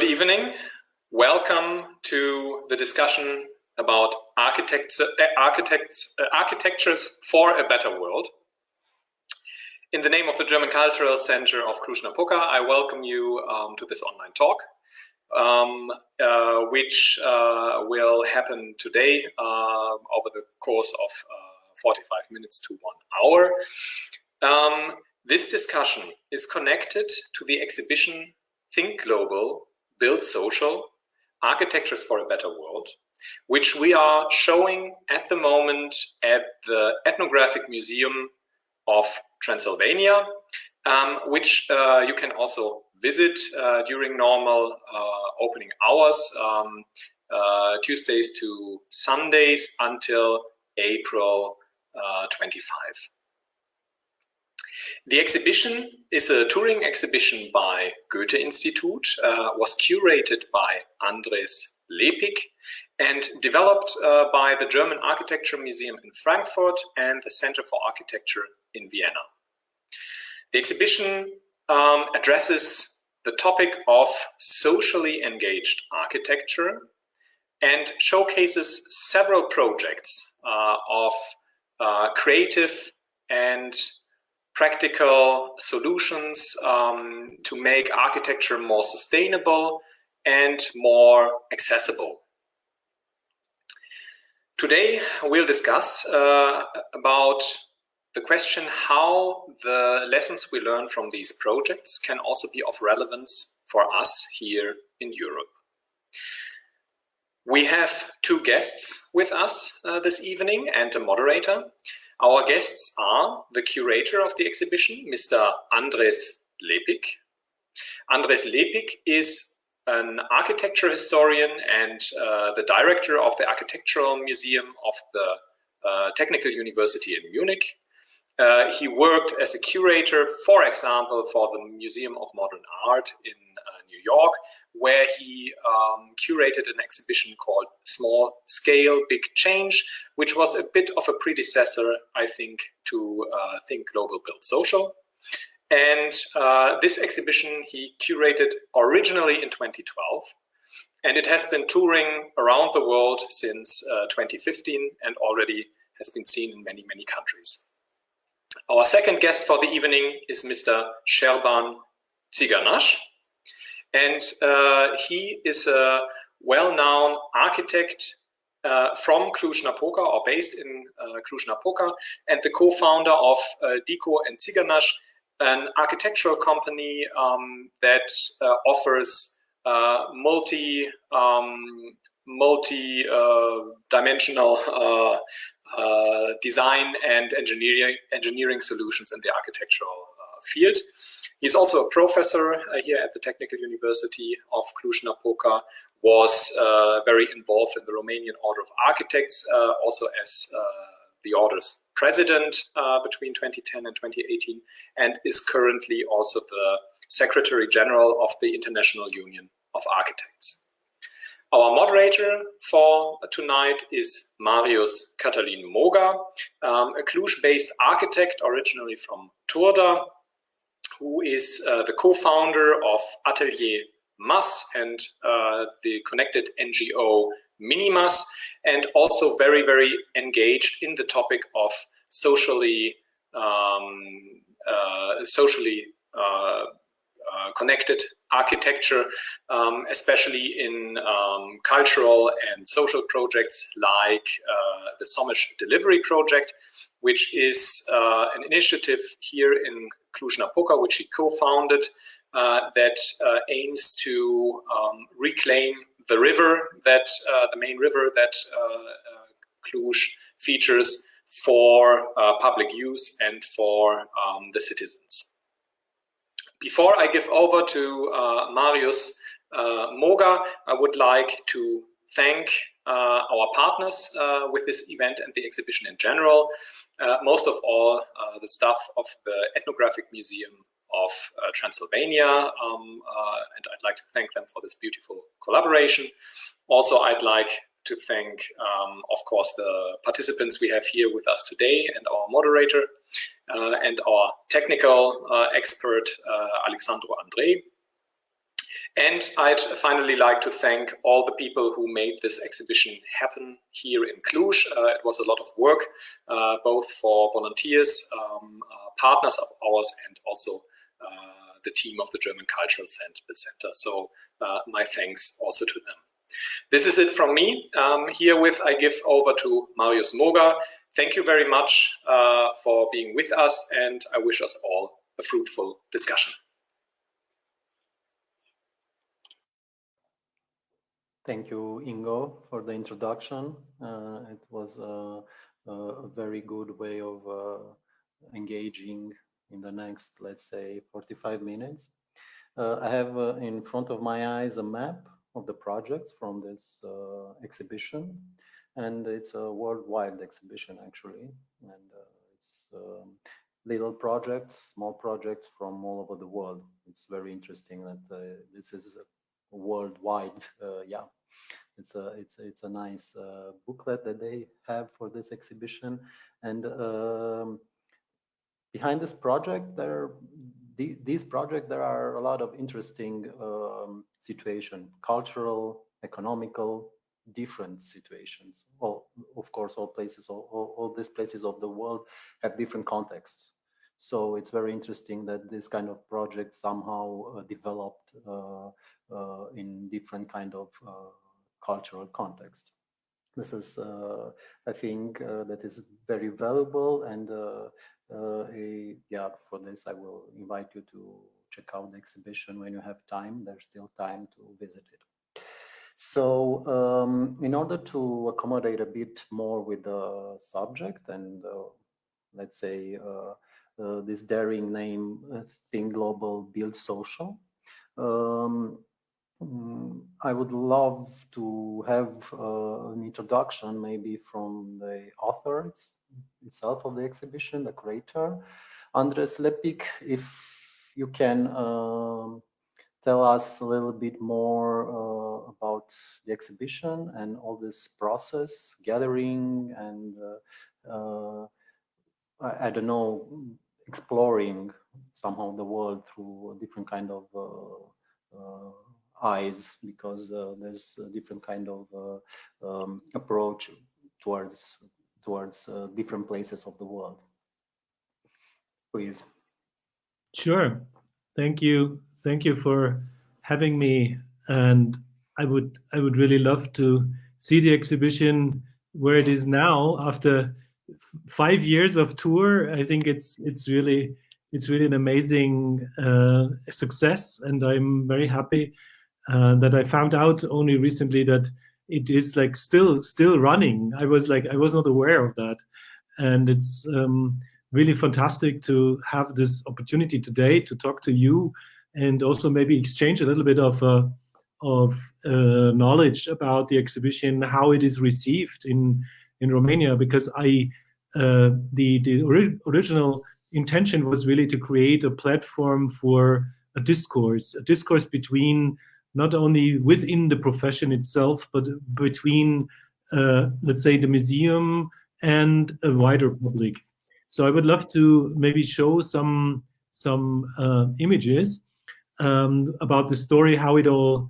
Good evening. Welcome to the discussion about architectures for a better world. In the name of the German Cultural Center of Cluj-Napoca, I welcome you to this online talk, which will happen today over the course of 45 minutes to 1 hour. This discussion is connected to the exhibition Think Global, Build Social, Architectures for a Better World, which we are showing at the moment at the Ethnographic Museum of Transylvania, which you can also visit during normal opening hours, Tuesdays to Sundays until April 25. The exhibition is a touring exhibition by Goethe-Institut, was curated by 𝗲𝗲𝗍𝗍 and developed by the German Architecture Museum in Frankfurt and the Center for Architecture in Vienna. The exhibition addresses the topic of socially engaged architecture and showcases several projects of creative and practical solutions to make architecture more sustainable and more accessible. Today we'll discuss about the question how the lessons we learn from these projects can also be of relevance for us here in Europe. We have two guests with us this evening and a moderator. Our guests are the curator of the exhibition, Mr. Andres Lepik. Andres Lepik is an architecture historian and the director of the Architectural Museum of the Technical University in Munich. He worked as a curator, for example, for the Museum of Modern Art in New York, where he curated an exhibition called Small Scale, Big Change, which was a bit of a predecessor, I think, to Think Global, Build Social. And this exhibition he curated originally in 2012, and it has been touring around the world since 2015 and already has been seen in many, many countries. Our second guest for the evening is Mr. Șerban Țigănaș. And he is a well-known architect from Cluj-Napoca, or based in Cluj-Napoca, and the co-founder of 𝗕𝗂𝗶𝗶, an architectural company that offers multi-dimensional design and engineering solutions in the architectural field. He's also a professor here at the Technical University of Cluj-Napoca, was very involved in the Romanian Order of Architects, also as the Order's president between 2010 and 2018, and is currently also the Secretary General of the International Union of Architects. Our moderator for tonight is Marius Katalin Moga, a Cluj-based architect originally from Turda, who is the co-founder of Atelier MAS and the connected NGO Minimas, and also very, very engaged in the topic of socially connected architecture, especially in cultural and social projects like the 𝗲𝗵𝗶 Delivery Project, which is an initiative here in Cluj-Napoca, which he co-founded, that aims to reclaim the river, that the main river that Cluj features, for public use and for the citizens. Before I give over to Marius Moga, I would like to thank our partners with this event and the exhibition in general. Most of all, the staff of the Ethnographic Museum of Transylvania, and I'd like to thank them for this beautiful collaboration. Also, I'd like to thank, of course, the participants we have here with us today, and our moderator, and our technical expert, Alexandru Andrei. And I'd finally like to thank all the people who made this exhibition happen here in Cluj. It was a lot of work, both for volunteers, partners of ours, and also the team of the German Cultural Center. So my thanks also to them. This is it from me. Herewith I give over to Marius Moga. Thank you very much for being with us, and I wish us all a fruitful discussion. Thank you, Ingo, for the introduction. It was a very good way of engaging in the next, let's say, 45 minutes. I have in front of my eyes a map of the projects from this exhibition, and it's a worldwide exhibition, actually. And it's little projects, small projects from all over the world. It's very interesting that this is worldwide. Yeah, it's a nice booklet that they have for this exhibition. And behind this project, there are a lot of interesting situations, cultural, economical, different situations. Well, of course, all these places of the world have different contexts. So it's very interesting that this kind of project somehow developed in different kind of cultural context. This is, I think, that is very valuable, and yeah, for this I will invite you to check out the exhibition when you have time. There's still time to visit it. So in order to accommodate a bit more with the subject and let's say this daring name, Think Global, Build Social, I would love to have an introduction maybe from the author itself of the exhibition, the curator, Andres Lepik. If you can tell us a little bit more about the exhibition and all this process, gathering and I don't know, exploring somehow the world through a different kind of eyes, because there's a different kind of approach towards different places of the world. Please. Sure. Thank you for having me. And I would really love to see the exhibition where it is now after 5 years of tour. I think it's really an amazing success, and I'm very happy that I found out only recently that it is like still running. I was not aware of that, and it's really fantastic to have this opportunity today to talk to you and also maybe exchange a little bit of knowledge about the exhibition, how it is received in Romania, because the original intention was really to create a platform for a discourse between, not only within the profession itself, but between, let's say, the museum and a wider public. So I would love to maybe show some images about the story, how it all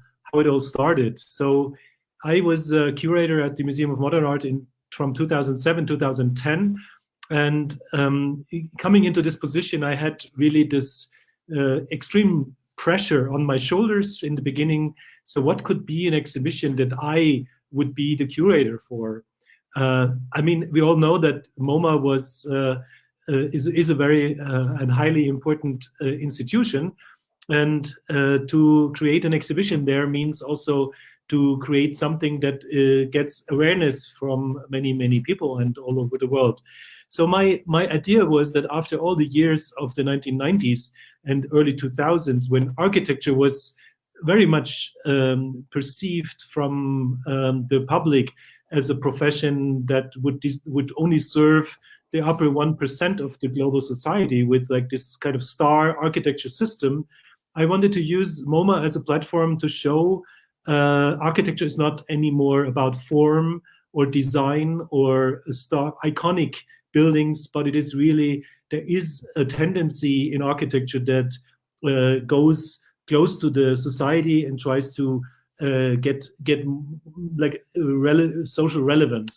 started. So I was a curator at the Museum of Modern Art from 2007, 2010. And coming into this position, I had really this extreme pressure on my shoulders in the beginning. So what could be an exhibition that I would be the curator for? I mean, we all know that MoMA is a very and highly important institution. And to create an exhibition there means also to create something that gets awareness from many, many people and all over the world. So my idea was that after all the years of the 1990s and early 2000s, when architecture was very much perceived from the public as a profession that would only serve the upper 1% of the global society with like this kind of star architecture system, I wanted to use MoMA as a platform to show architecture is not anymore about form or design or iconic buildings, but it is really, there is a tendency in architecture that goes close to the society and tries to get like social relevance.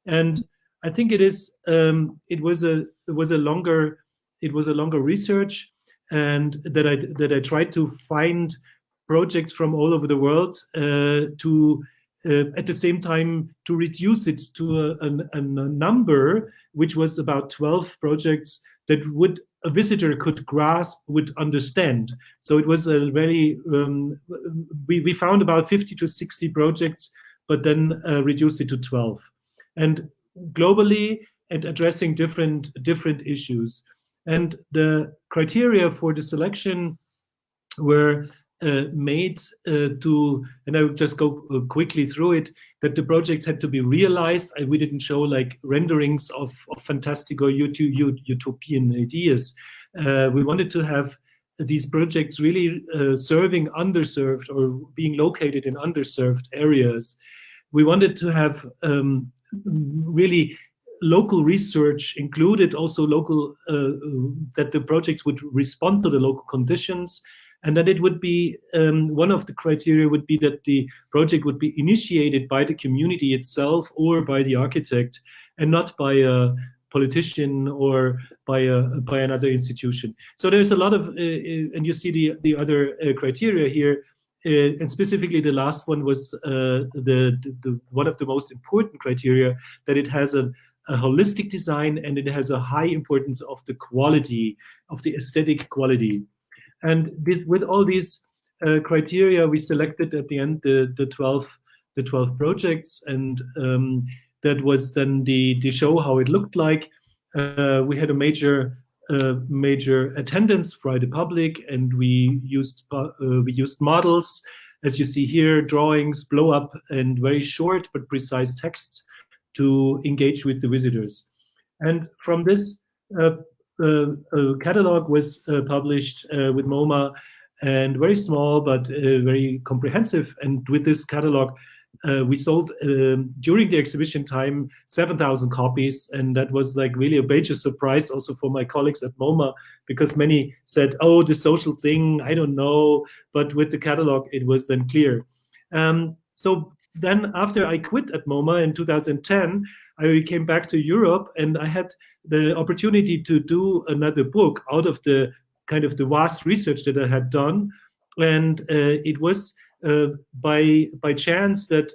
And I think it was a longer research, and that I tried to find projects from all over the world to at the same time to reduce it to a number which was about 12 projects that a visitor could grasp, would understand. So it was a very we found about 50 to 60 projects, but then reduced it to 12, and globally, and addressing different issues. And the criteria for the selection were made to, and I will just go quickly through it, that the projects had to be realized. We didn't show like renderings of fantastic or utopian ideas. We wanted to have these projects really serving underserved or being located in underserved areas. We wanted to have really local research included, also local, that the projects would respond to the local conditions, and that it would be, one of the criteria would be that the project would be initiated by the community itself or by the architect, and not by a politician or by another institution. So there's a lot of, and you see the other criteria here, and specifically the last one was the one of the most important criteria, that it has a holistic design and it has a high importance of the quality, of the aesthetic quality. And this, with all these criteria, we selected at the end the 12 projects, and that was then the show how it looked like. We had a major attendance by the public, and we used models, as you see here, drawings, blow up, and very short but precise texts to engage with the visitors. And from this catalog was published with MoMA, and very small but very comprehensive. And with this catalog, we sold during the exhibition time 7,000 copies, and that was like really a major surprise also for my colleagues at MoMA, because many said, "Oh, the social thing, I don't know." But with the catalog, it was then clear. So then, after I quit at MoMA in 2010, I came back to Europe, and I had the opportunity to do another book out of the kind of the vast research that I had done, and it was by chance that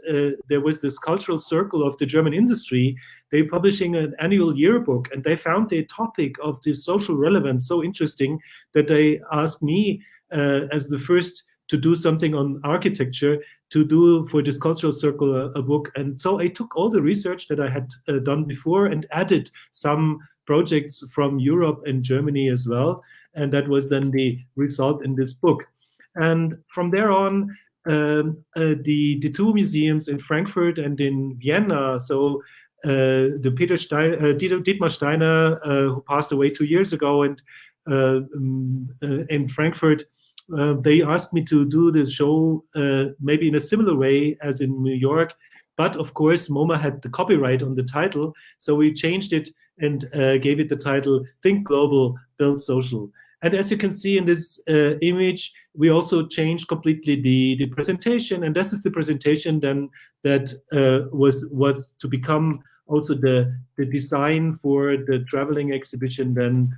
there was this cultural circle of the German industry. They publishing an annual yearbook, and they found the topic of the social relevance so interesting that they asked me as the first to do something on architecture, to do for this cultural circle a book. And so I took all the research that I had done before and added some projects from Europe and Germany as well. And that was then the result in this book. And from there on, the two museums in Frankfurt and in Vienna, so the Dietmar Steiner, who passed away 2 years ago, and in Frankfurt, they asked me to do the show maybe in a similar way as in New York, but of course MoMA had the copyright on the title, so we changed it and gave it the title Think Global, Build Social. And as you can see in this image, we also changed completely the presentation, and this is the presentation then that was to become also the design for the traveling exhibition. Then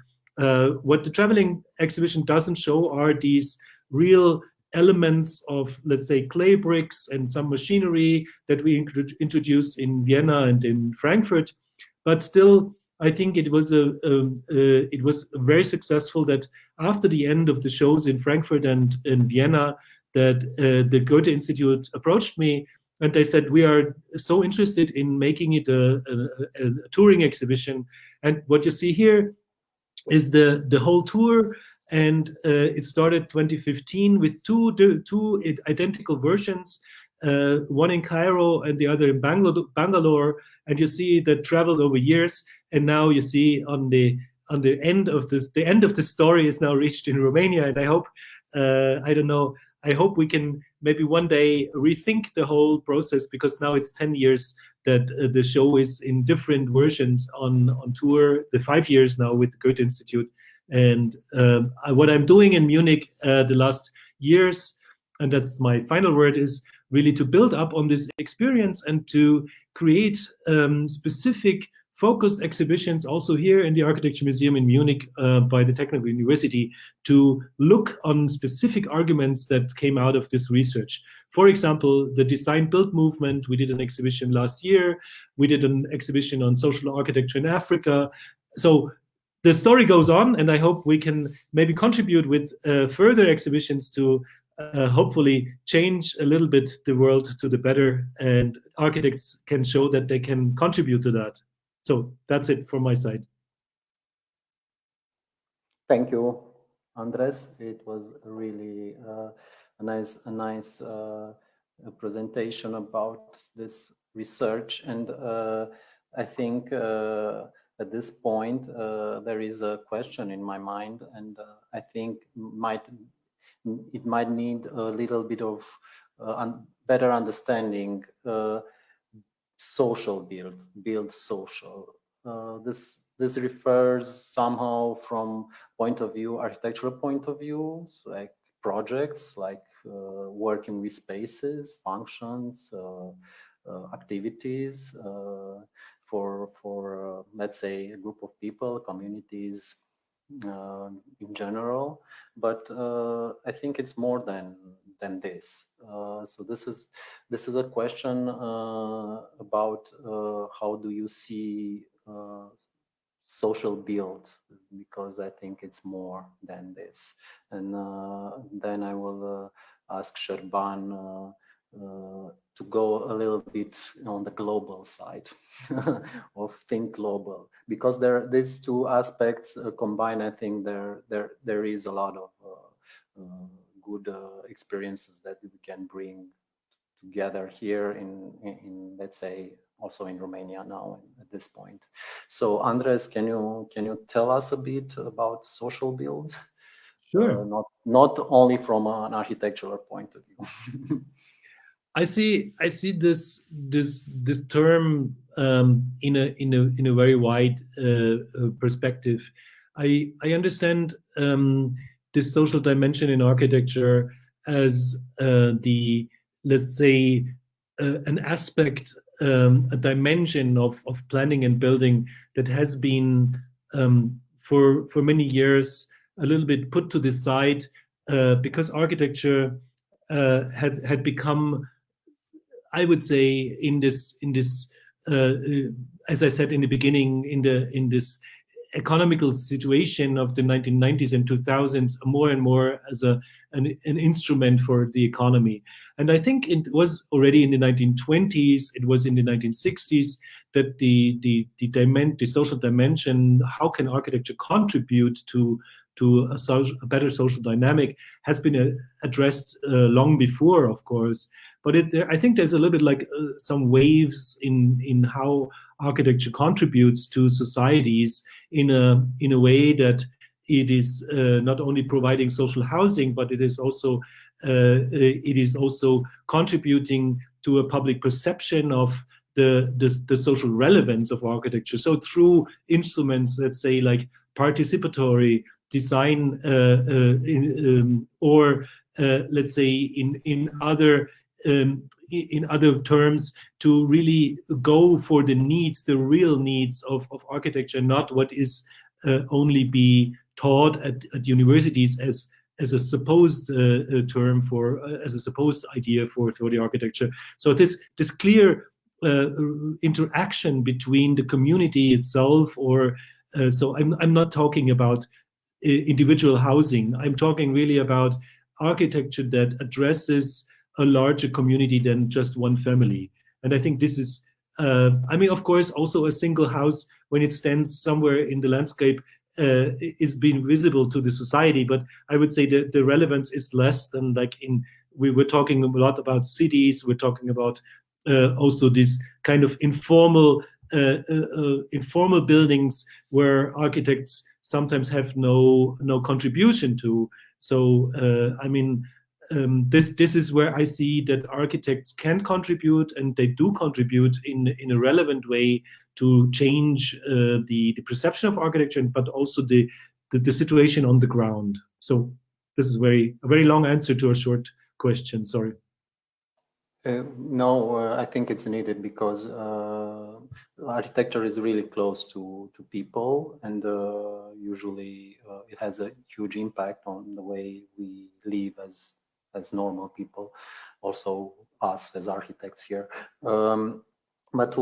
what the traveling exhibition doesn't show are these real elements of, let's say, clay bricks and some machinery that we introduced in Vienna and in Frankfurt, but still I think it was very successful that after the end of the shows in Frankfurt and in Vienna, that the Goethe Institute approached me, and they said, "We are so interested in making it a touring exhibition." And what you see here is the whole tour, and it started 2015 with two identical versions, one in Cairo and the other in Bangalore, and you see that traveled over years. And now you see on the end of this, the end of the story is now reached in Romania. And I hope, I don't know, I hope we can maybe one day rethink the whole process, because now it's 10 years that the show is in different versions on tour, the 5 years now with the Goethe Institute. And what I'm doing in Munich the last years, and that's my final word, is really to build up on this experience and to create specific focused exhibitions also here in the Architecture Museum in Munich by the Technical University to look on specific arguments that came out of this research. For example, the design-build movement, we did an exhibition last year. We did an exhibition on social architecture in Africa. So the story goes on, and I hope we can maybe contribute with further exhibitions to hopefully change a little bit the world to the better, and architects can show that they can contribute to that. So that's it from my side. Thank you, Andres. It was really a nice presentation about this research, and I think at this point there is a question in my mind, and I think it might need a little bit of better understanding. Social build social. This refers somehow from architectural point of view, like projects, like working with spaces, functions, activities for let's say a group of people, communities in general. But I think it's more than this. So this is a question about how do you see social build, because I think it's more than this. And then I will ask Șerban to go a little bit on the global side of Think Global, because these two aspects combined. I think there is a lot of good experiences that we can bring together here in let's say also in Romania now at this point. So Andres, can you tell us a bit about social build? Sure. Not only from an architectural point of view. I see this term in a very wide perspective. I understand this social dimension in architecture as let's say an aspect, a dimension of planning and building that has been for many years a little bit put to the side because architecture had become, I would say, in this as I said in the beginning, in this economical situation of the 1990s and 2000s, more and more as an instrument for the economy. And I think it was already in the 1920s, it was in the 1960s that the social dimension, how can architecture contribute to a better social dynamic, has been addressed long before, of course. But I think there's a little bit like some waves in how architecture contributes to societies in a way that it is not only providing social housing, but it is also contributing to a public perception of the social relevance of architecture. So through instruments, let's say like participatory design, or let's say in other terms, to really go for the needs, the real needs of architecture, not what is only be taught at universities as a supposed term for, as a supposed idea for the architecture. So this clear interaction between the community itself, or so I'm not talking about individual housing. I'm talking really about architecture that addresses a larger community than just one family. And I think this is, I mean, of course, also a single house, when it stands somewhere in the landscape, is being visible to the society. But I would say that the relevance is less than like we were talking a lot about cities. We're talking about also this kind of informal buildings where architects sometimes have no contribution to. So I mean, this is where I see that architects can contribute, and they do contribute in a relevant way to change the perception of architecture, but also the situation on the ground. So This is a very long answer to a short question. Sorry. No, I think it's needed because architecture is really close to people, and usually it has a huge impact on the way we live as normal people, also us as architects here. But to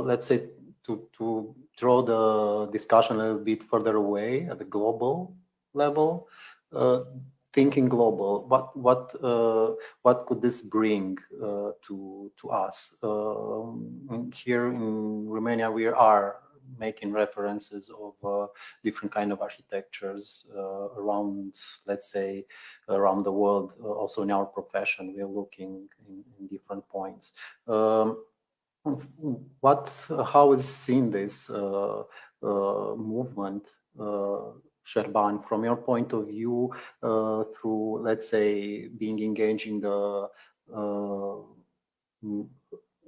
let's say to draw the discussion a little bit further away at the global level, thinking global, what could this bring to us? Here in Romania, we are making references of different kind of architectures around, let's say, around the world. Also in our profession, we are looking in different points. How is seen this movement, Șerban, from your point of view, through, let's say, being engaged in the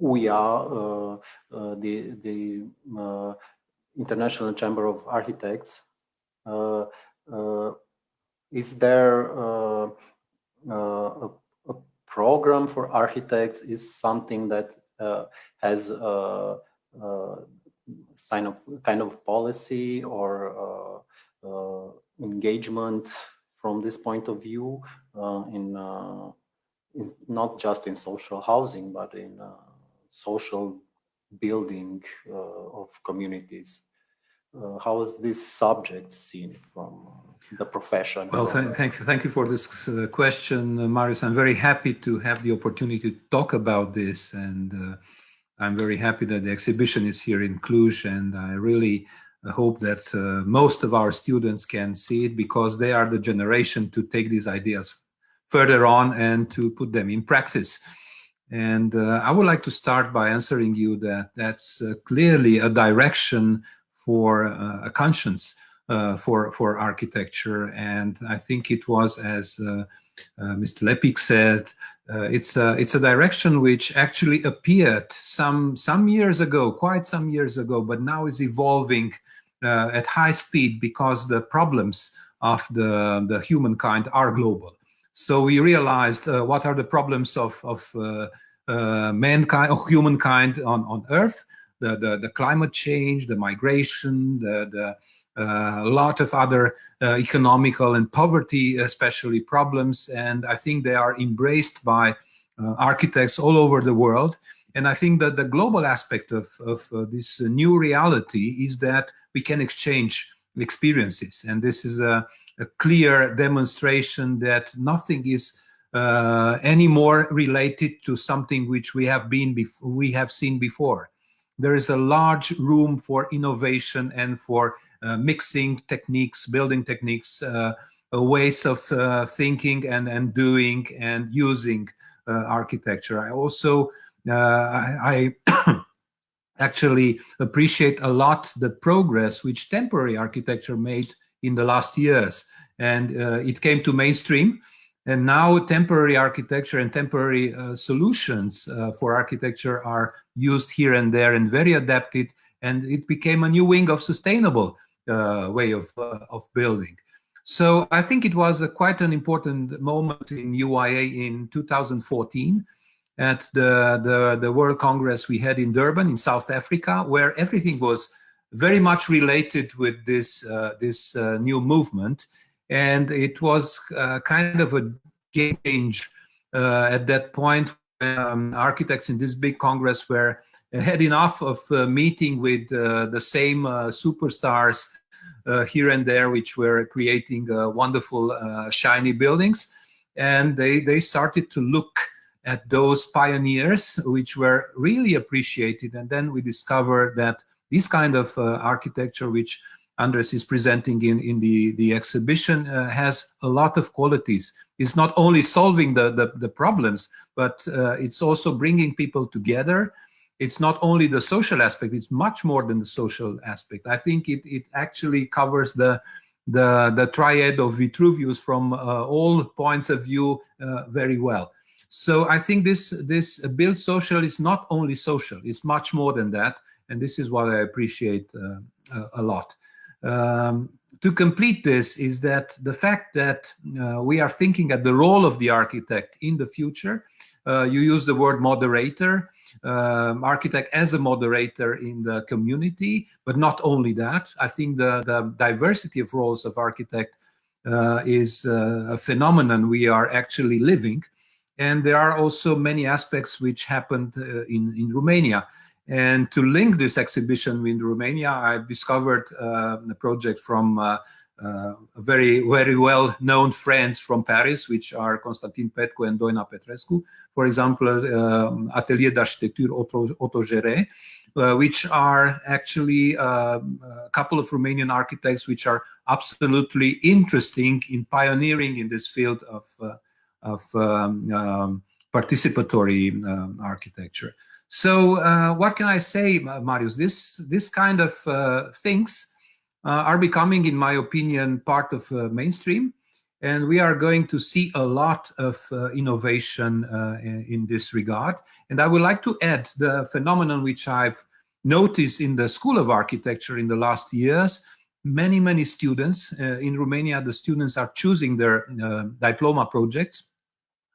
𝗬𝗏, the International Chamber of Architects? Is there a program for architects? Is something that has a kind of policy or engagement from this point of view in not just in social housing, but in social building of communities? How is this subject seen from the profession? Well, thank you for this question, Marius. I'm very happy to have the opportunity to talk about this, and I'm very happy that the exhibition is here in Cluj, and I really hope that most of our students can see it, because they are the generation to take these ideas further on and to put them in practice. And I would like to start by answering you that that's clearly a direction for a conscience for architecture. And I think it was, as Mr. Lepik said, it's a direction which actually appeared some years ago, quite some years ago, but now is evolving at high speed, because the problems of the humankind are global. So we realized what are the problems of mankind, or humankind on Earth: the climate change, the migration, a lot of other economical and poverty, especially, problems. And I think they are embraced by architects all over the world. And I think that the global aspect of this new reality is that we can exchange experiences. And this is a clear demonstration that nothing is anymore related to something which we have seen before. There is a large room for innovation and for mixing techniques, building techniques, ways of thinking and doing and using architecture. I also I actually appreciate a lot the progress which temporary architecture made in the last years, and it came to mainstream. And now temporary architecture and temporary solutions for architecture are used here and there and very adapted, and it became a new wing of sustainable way of building. So I think it was quite an important moment in UIA in 2014 at the World Congress we had in Durban in South Africa, where everything was very much related with this new movement. And it was kind of a game change at that point. Architects in this big Congress were had enough of meeting with the same superstars here and there, which were creating wonderful, shiny buildings. And they started to look at those pioneers, which were really appreciated. And then we discovered that this kind of architecture, which Andres is presenting in the exhibition, has a lot of qualities. It's not only solving the problems, but it's also bringing people together. It's not only the social aspect, it's much more than the social aspect. I think it actually covers the triad of Vitruvius from all points of view very well. So I think this build social is not only social, it's much more than that. And this is what I appreciate a lot. To to complete this is that the fact that we are thinking at the role of the architect in the future. You use the word moderator, architect as a moderator in the community, but not only that. I think the diversity of roles of architect is a phenomenon we are actually living. And there are also many aspects which happened in Romania. And to link this exhibition with Romania, I've discovered a project from very well-known friends from Paris, which are 𝗕 𝗏𝗀𝗀 and 𝗕𝗂 𝗏𝗀𝗀. For example, Atelier d'Architecture 𝗕𝗂𝗀, which are actually a couple of Romanian architects which are absolutely interesting in pioneering in this field of participatory architecture. So what can I say, Marius? This kind of things are becoming, in my opinion, part of mainstream, and we are going to see a lot of innovation in this regard. And I would like to add the phenomenon which I've noticed in the School of Architecture in the last years. Many students in Romania, the students are choosing their diploma projects,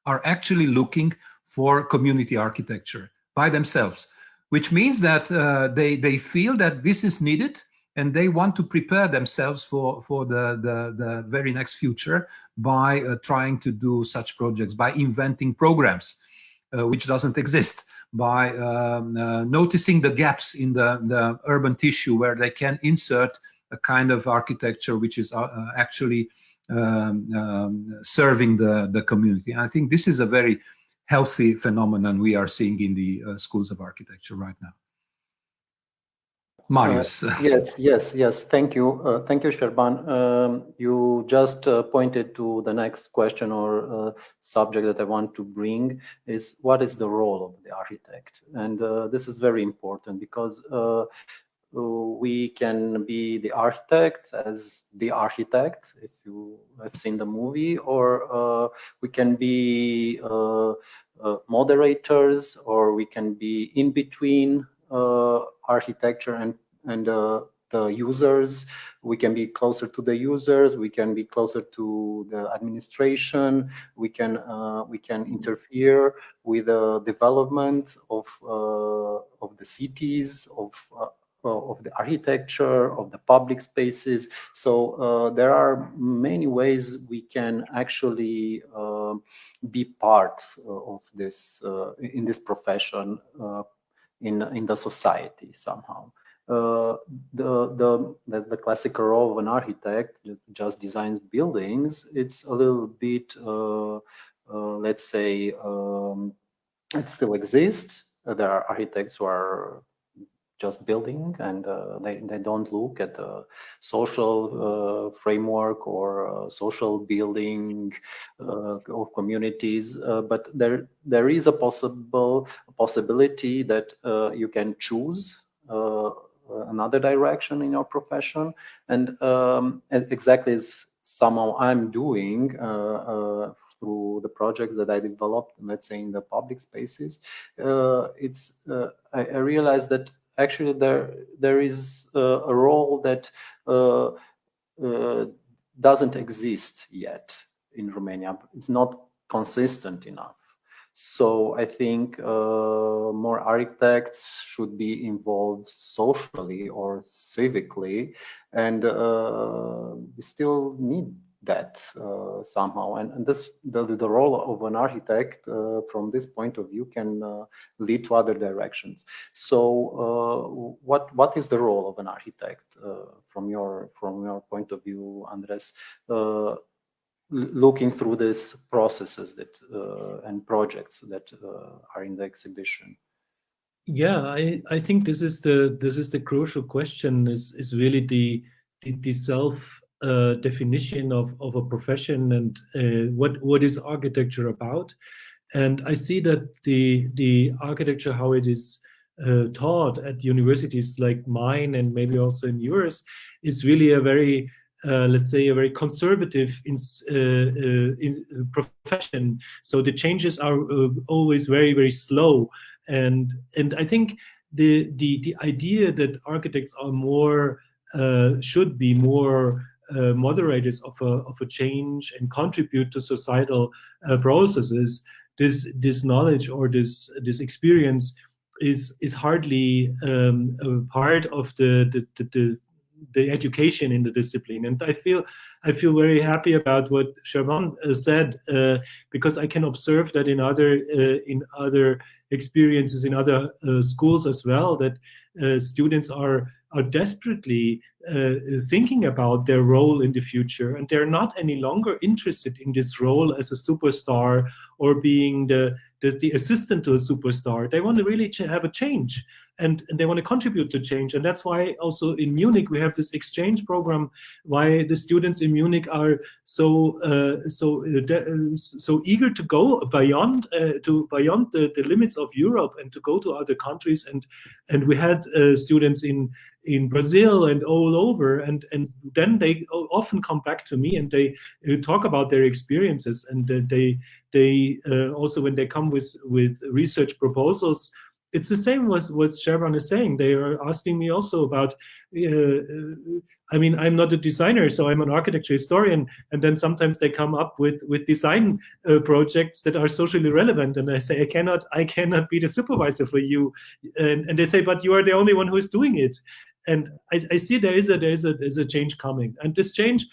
are actually looking for community architecture by themselves, which means that they feel that this is needed, and they want to prepare themselves for the very next future by trying to do such projects, by inventing programs which doesn't exist, by noticing the gaps in the urban tissue where they can insert a kind of architecture which is actually serving the community. And I think this is a very healthy phenomenon we are seeing in the schools of architecture right now. Marius. Yes. Thank you, Șerban. You just pointed to the next question or subject that I want to bring is what is the role of the architect, and this is very important because we can be the architect as the architect, if you have seen the movie, or we can be moderators, or we can be in between architecture and the users. We can be closer to the users. We can be closer to the administration. We can interfere with the development of the cities, of the architecture, of the public spaces. So there are many ways we can actually be part of this in this profession in the society somehow. The classical role of an architect just designs buildings. It's a little bit, let's say, it still exists. There are architects who are just building, and they don't look at the social framework or social building of communities. But there is a possibility that you can choose another direction in your profession, and exactly as somehow I'm doing through the projects that I developed, let's say in the public spaces. I realized that actually there is a role that doesn't exist yet in Romania. It's not consistent enough. So I think more architects should be involved socially or civically, and we still need that somehow. And the role of an architect from this point of view can lead to other directions. So what is the role of an architect from your point of view, Andres? Looking through these processes that and projects that are in the exhibition. Yeah, I think this is the crucial question. Is really the self definition of a profession, and what is architecture about. And I see that the architecture, how it is taught at universities like mine and maybe also in yours, is really a very let's say a very conservative profession. So the changes are always very slow, and I think the idea that architects are more should be more moderators of a change and contribute to societal processes, this knowledge or this experience is hardly a part of the education in the discipline. And I feel very happy about what Șerban said, because I can observe that in other experiences in other schools as well, that students are desperately thinking about their role in the future, and they're not any longer interested in this role as a superstar or being the assistant to a superstar. They want to really have a change, and they want to contribute to change. And that's why also in Munich we have this exchange program, why the students in Munich are so eager to go beyond the limits of Europe and to go to other countries. And we had students in Brazil and all over, and then they often come back to me and they talk about their experiences, and they also, when they come with research proposals, it's the same as what Șerban is saying. They are asking me also about, I mean, I'm not a designer, so I'm an architecture historian, and then sometimes they come up with design projects that are socially relevant, and I say, I cannot be the supervisor for you, and they say, but you are the only one who is doing it. And I see there is a change coming, and this change,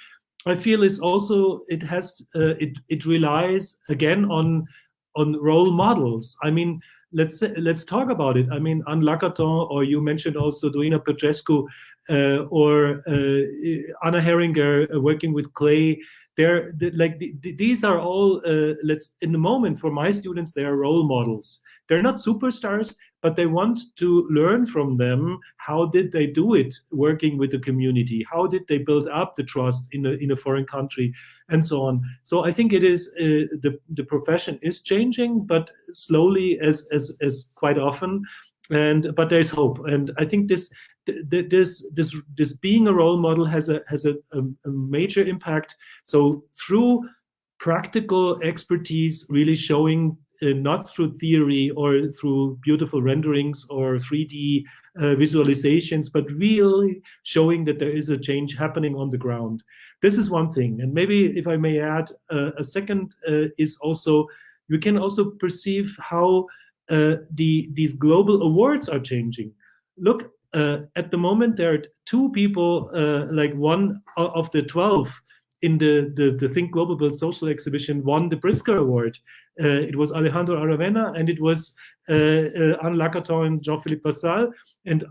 I feel, is also, it relies again on role models. I mean, let's talk about it. I mean, Anne Lacaton, or you mentioned also 𝗲𝗓 Petrescu, or Anna Heringer working with clay. These are all, in the moment, for my students, they are role models. They're not superstars, but they want to learn from them. How did they do it working with the community? How did they build up the trust in a foreign country, and so on? So I think it is the profession is changing, but slowly, as quite often. But there's hope, and I think this being a role model has a major impact. So through practical expertise, really showing, not through theory or through beautiful renderings or 3D visualizations, but really showing that there is a change happening on the ground. This is one thing. And maybe if I may add, a second is also, we can also perceive how these global awards are changing. Look, at the moment there are 2 people, like one of the 12 in the Think Global Build Social exhibition won the Pritzker Award. It was Alejandro Aravena, and it was Anne Lacaton and Jean-Philippe Vassal, and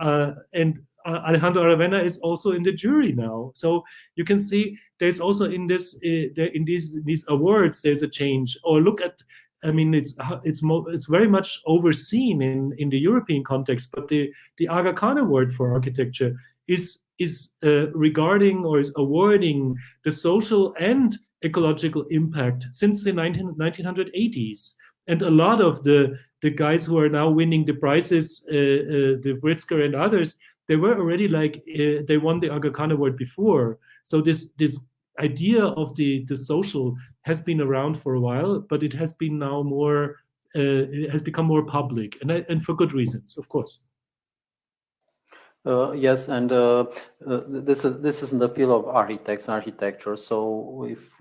Alejandro Aravena is also in the jury now. So you can see there's also in these awards there's a change. Or look at, I mean, it's very much overseen in the European context, but the Aga Khan Award for architecture is regarding or is awarding the social and ecological impact since the 1980s. And a lot of the guys who are now winning the prizes, the Pritzker and others, they were already they won the Aga Khan Award before. So this idea of the social has been around for a while, but it has been now more, it has become more public, and for good reasons, of course. Yes, and this is in the field of architects and architecture. So if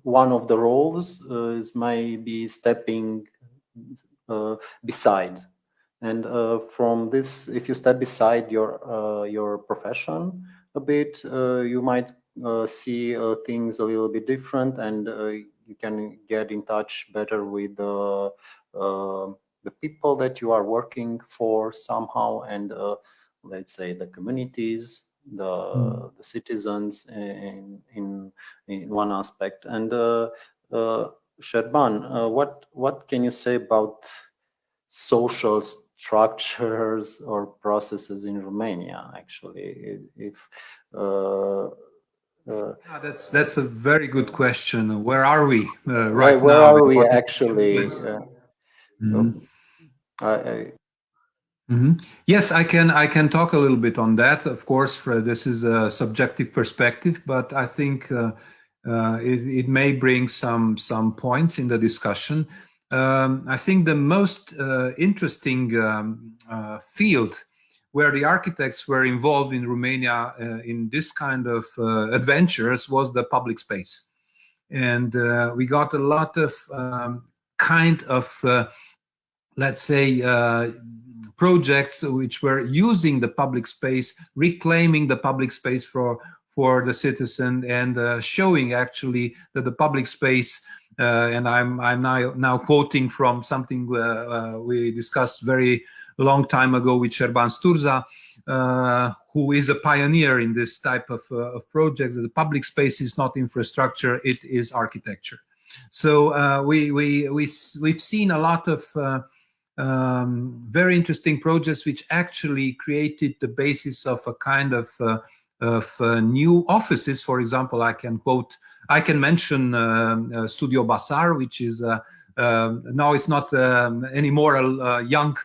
one of the roles is maybe stepping beside, and from this, if you step beside your profession a bit, you might see things a little bit different, and you can get in touch better with the people that you are working for somehow, and let's say the communities, the citizens in one aspect. And Șerban, what can you say about social structures or processes in Romania? Actually, that's a very good question. Where are we right now? Where are we actually? Yes, I can talk a little bit on that. Of course, this is a subjective perspective, but I think it may bring some points in the discussion. I think the most interesting field where the architects were involved in Romania in this kind of adventures was the public space. And we got a lot of let's say, projects which were using the public space, reclaiming the public space for the citizen, and showing actually that the public space, and I'm now quoting from something we discussed very long time ago with Șerban who is a pioneer in this type of projects. The public space is not infrastructure, it is architecture. So we've seen a lot of very interesting projects which actually created the basis of a kind of new offices. For example, I can mention Studio Basar, which is now it's not anymore a young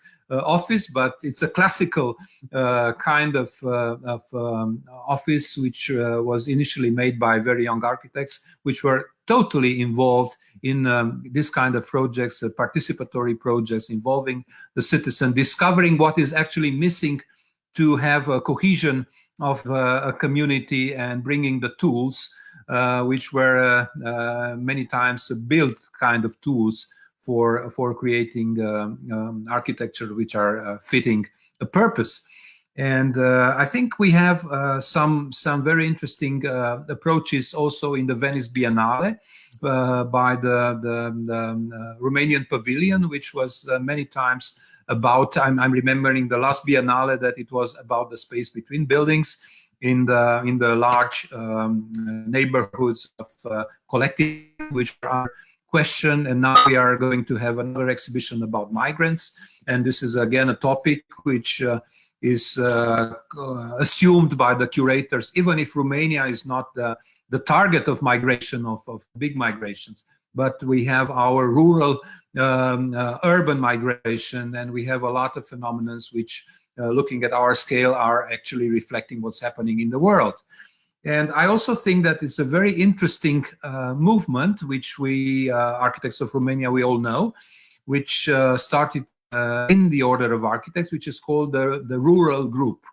office, but it's a classical kind of office which was initially made by very young architects, which were totally involved in this kind of projects, participatory projects involving the citizen, discovering what is actually missing to have a cohesion of a community, and bringing the tools, which were many times built kind of tools for creating architecture which are fitting a purpose. And I think we have some very interesting approaches also in the Venice Biennale by the Romanian pavilion, which was many times about, I'm remembering the last Biennale that it was about the space between buildings in the large neighborhoods of collective, which are question. And now we are going to have another exhibition about migrants, and this is again a topic which is assumed by the curators, even if Romania is not the target of migration, of big migrations, but we have our rural urban migration, and we have a lot of phenomena which looking at our scale are actually reflecting what's happening in the world. And I also think that it's a very interesting movement, which we architects of Romania, we all know, which started in the Order of Architects, which is called the Rural Group.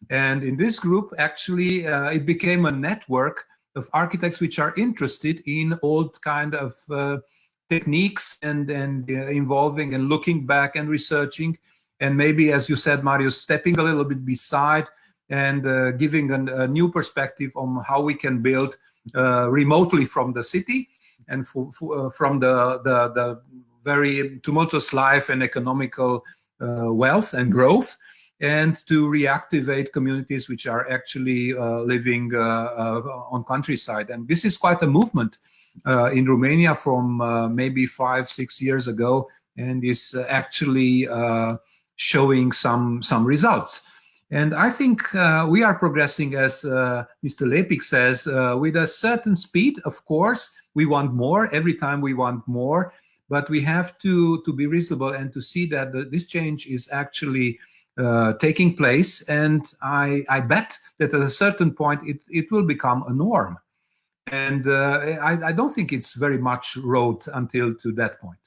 And in this group, actually, it became a network of architects which are interested in old kind of techniques and involving and looking back and researching, and maybe, as you said, Marius, stepping a little bit beside and giving a new perspective on how we can build remotely from the city and from the very tumultuous life and economical wealth and growth, and to reactivate communities which are actually living on countryside. And this is quite a movement in Romania from maybe 5-6 years ago, and is actually showing some results. And I think we are progressing, as Mr. Lepik says, with a certain speed. Of course, we want more. Every time we want more. But we have to be reasonable and to see that this change is actually taking place. And I bet that at a certain point it will become a norm. And I don't think it's very much road until to that point.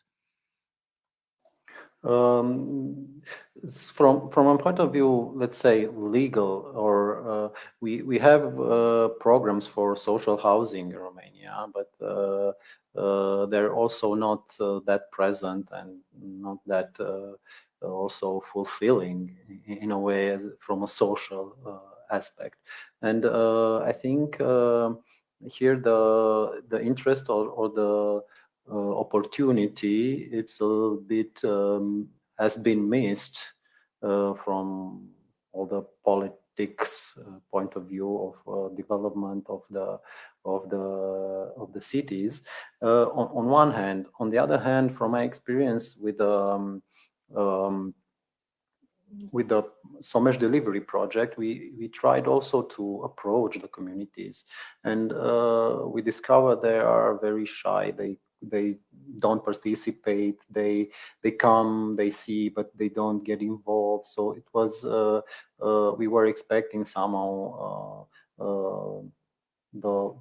From a point of view, let's say legal, or we have programs for social housing in Romania, but they're also not that present and not that also fulfilling in a way from a social aspect. And I think here the interest or the opportunity, it's a little bit has been missed from all the politics point of view of development of the cities. On one hand, on the other hand, from my experience with the 𝗕𝗓 delivery project, we tried also to approach the communities, and we discovered they are very shy. They don't participate. They come, they see, but they don't get involved. So it was we were expecting somehow the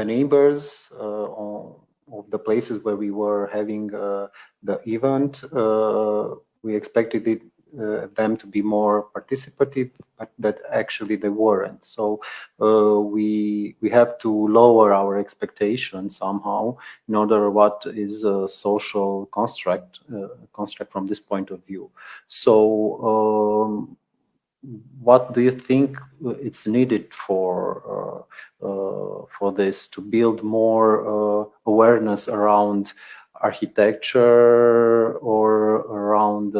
neighbors of the places where we were having the event. We expected them to be more participative, but that actually they weren't. So we have to lower our expectations somehow in order what is a social construct from this point of view. So what do you think it's needed for this, to build more awareness around architecture or around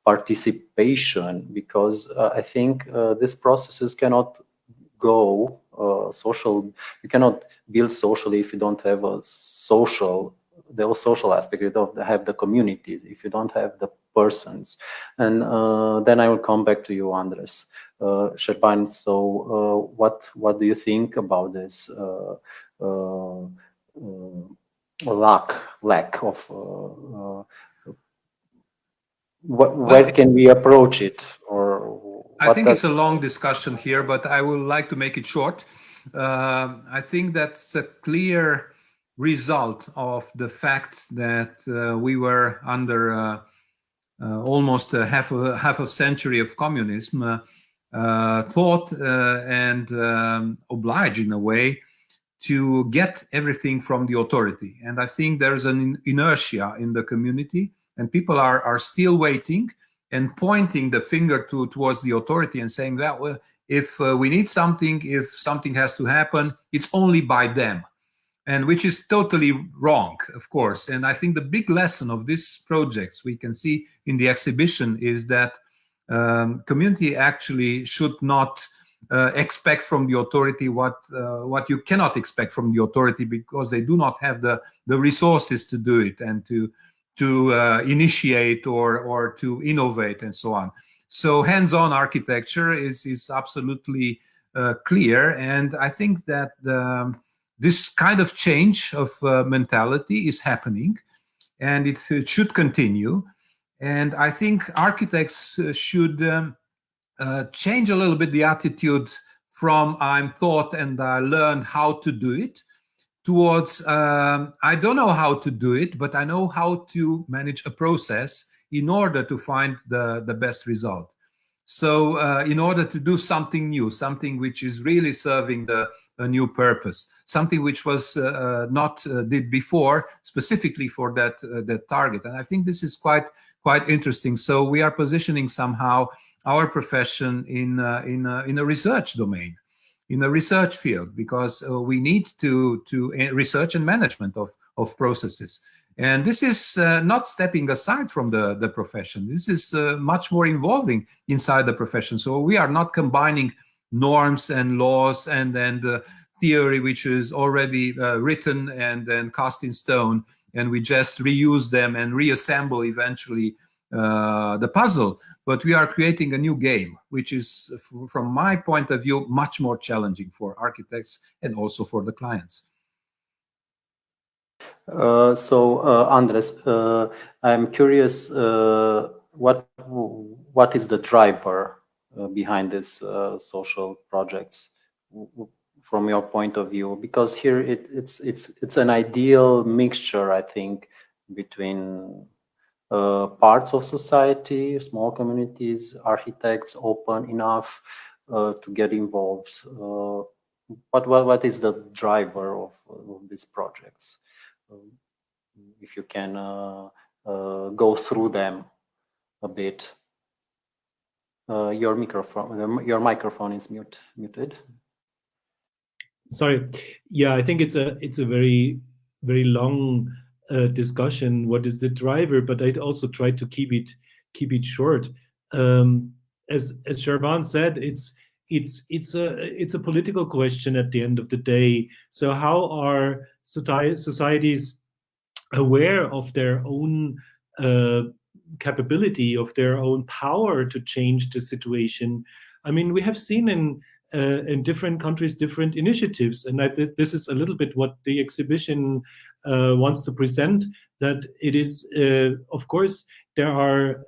participation? Because I think these processes cannot go social. You cannot build socially if you don't have a social aspect. You don't have the communities if you don't have the persons. And then I will come back to you, Andres. Șerban, so what do you think about this lack of where can we approach it? Or I think it's a long discussion here, but I would like to make it short. I think that's a clear result of the fact that we were under almost half a century of communism, taught and obliged in a way to get everything from the authority. And I think there's an inertia in the community, and people are still waiting and pointing the finger towards the authority and saying that, well, if we need something, if something has to happen, it's only by them. And which is totally wrong, of course. And I think the big lesson of these projects we can see in the exhibition is that community actually should not expect from the authority what you cannot expect from the authority, because they do not have the resources to do it and to initiate or to innovate and so on. So hands-on architecture is absolutely clear, and I think that this kind of change of mentality is happening, and it should continue. And I think architects should change a little bit the attitude from I'm taught and I learned how to do it towards I don't know how to do it, but I know how to manage a process in order to find the best result. So in order to do something new, something which is really serving a new purpose, something which was not did before specifically for that target. And I think this is quite interesting. So we are positioning somehow our profession in a research domain, in a research field, because we need to research and management of processes. And this is not stepping aside from the profession. This is much more involving inside the profession. So we are not combining norms and laws and then the theory which is already written and then cast in stone, and we just reuse them and reassemble eventually the puzzle. But we are creating a new game, which is, from my point of view, much more challenging for architects and also for the clients. Andres, I'm curious, what is the driver behind these social projects from your point of view? Because here it's an ideal mixture, I think, between parts of society, small communities, architects open enough to get involved. What is the driver of these projects? If you can go through them a bit. Your microphone is muted. Sorry. Yeah, I think it's a very, very long discussion. What is the driver? But I'd also try to keep it short. As Șerban said, it's a political question at the end of the day. So how are societies aware of their own capability, of their own power to change the situation? I mean, we have seen in different countries different initiatives, and this is a little bit what the exhibition wants to present, that it is, of course, there are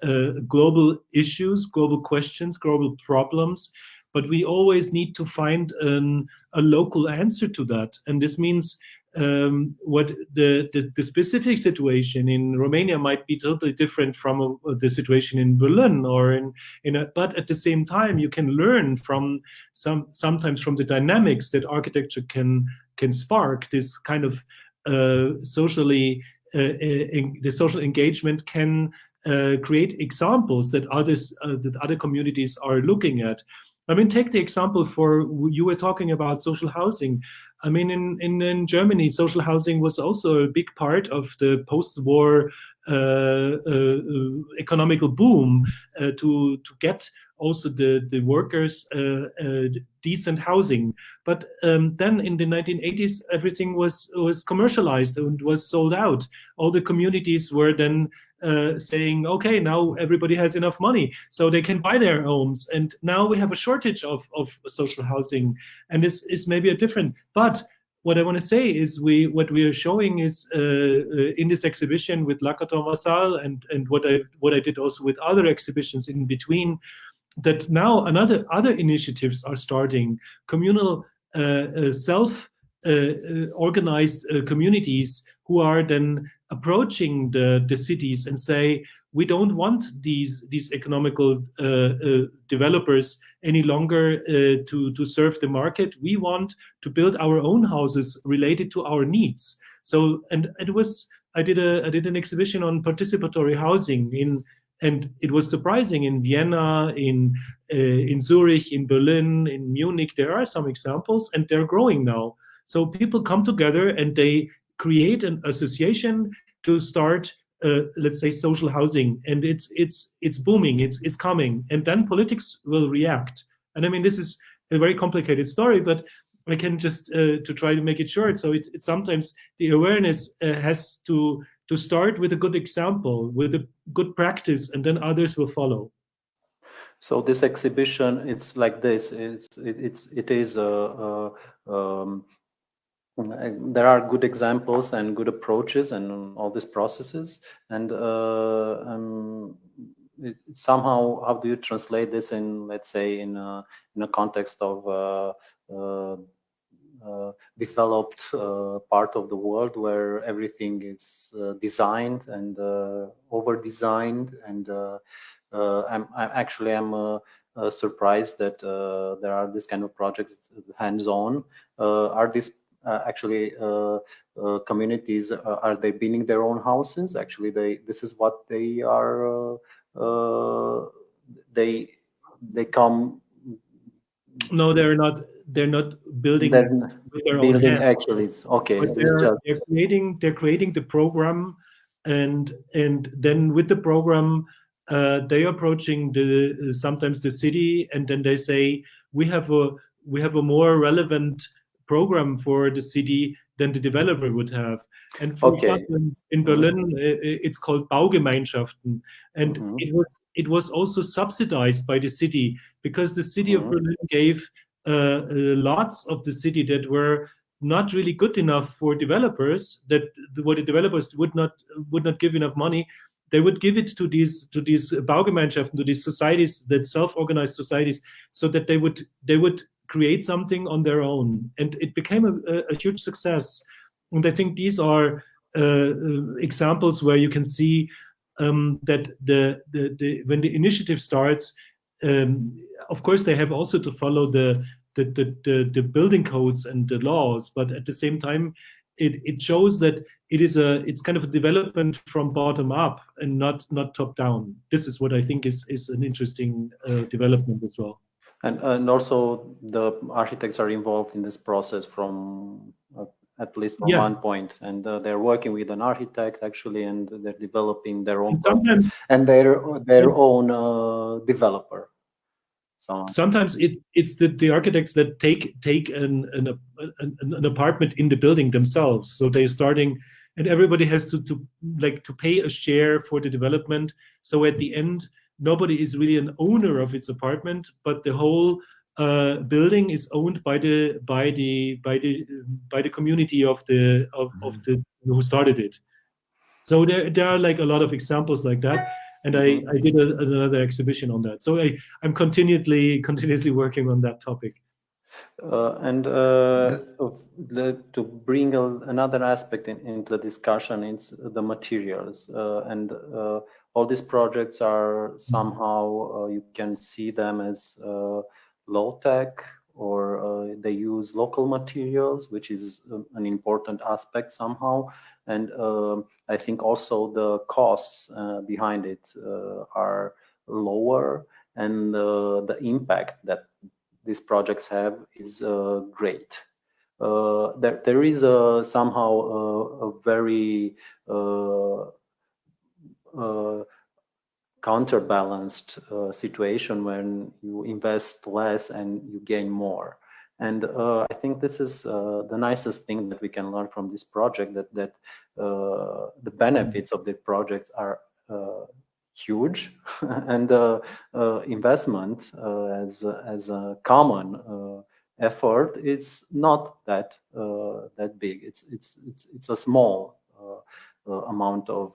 global issues, global questions, global problems, but we always need to find a local answer to that. And this means what the specific situation in Romania might be totally different from the situation in Berlin, or but at the same time you can learn from sometimes from the dynamics that architecture can spark. This kind of the social engagement can create examples that other communities are looking at. I mean, take the example you were talking about social housing. I mean, in Germany, social housing was also a big part of the post-war economical boom to get also the workers decent housing. But then in the 1980s, everything was commercialized and was sold out. All the communities were then saying, okay, now everybody has enough money, so they can buy their homes. And now we have a shortage of social housing, and this is maybe a different. But what I want to say is what we are showing is in this exhibition with Łakotom Vassal and what I did also with other exhibitions in between, that now other initiatives are starting, communal self-organized communities who are then approaching the cities and say, we don't want these economical developers any longer to serve the market. We want to build our own houses related to our needs. So, and I did an exhibition on participatory housing and it was surprising in Vienna, in Zurich, in Berlin, in Munich. There are some examples, and they're growing now. So people come together and they create an association to start, let's say, social housing, and it's booming, it's coming, and then politics will react. And I mean, this is a very complicated story, but I can just to try to make it short. So it's sometimes the awareness has to start with a good example, with a good practice, and then others will follow. So this exhibition, it's like this. There are good examples and good approaches and all these processes, and somehow, how do you translate this in, let's say, in a context of developed part of the world where everything is designed and over-designed, and I'm surprised that there are this kind of projects hands-on. Are these actually communities, are they building their own houses? Actually, this is what they are. They come. No, they're not. They're not building their own hands. Actually, it's okay. They're creating the program, and then with the program, they're approaching sometimes the city, and then they say, we have a more relevant program for the city than the developer would have. And for example, in Berlin, it's called Baugemeinschaften, and it was also subsidized by the city, because the city of Berlin gave lots of the city that were not really good enough for developers, that what the developers would not give enough money. They would give it to these Baugemeinschaften, to these societies, that self-organized societies, so that they would create something on their own, and it became a huge success. And I think these are examples where you can see that when the initiative starts, of course they have also to follow the building codes and the laws, but at the same time it shows that it's kind of a development from bottom up and not top down. This is what I think is an interesting development as well. And also the architects are involved in this process from at least from one point, and they're working with an architect actually, and they're developing their own and their own developer. So sometimes it's the architects that take an apartment in the building themselves. So they're starting, and everybody has to pay a share for the development. So at the end, nobody is really an owner of its apartment, but the whole building is owned by the community of the who started it. So there are like a lot of examples like that, and I did another exhibition on that. So I'm continuously working on that topic. To bring another aspect into the discussion, it's the materials, and all these projects are somehow you can see them as low-tech, or they use local materials, which is an important aspect somehow. And I think also the costs behind it are lower, and the impact that these projects have is great. There is somehow a very counterbalanced situation when you invest less and you gain more. And I think this is the nicest thing that we can learn from this project, that the benefits of the projects are huge, and investment as a common effort is not that big. It's a small amount of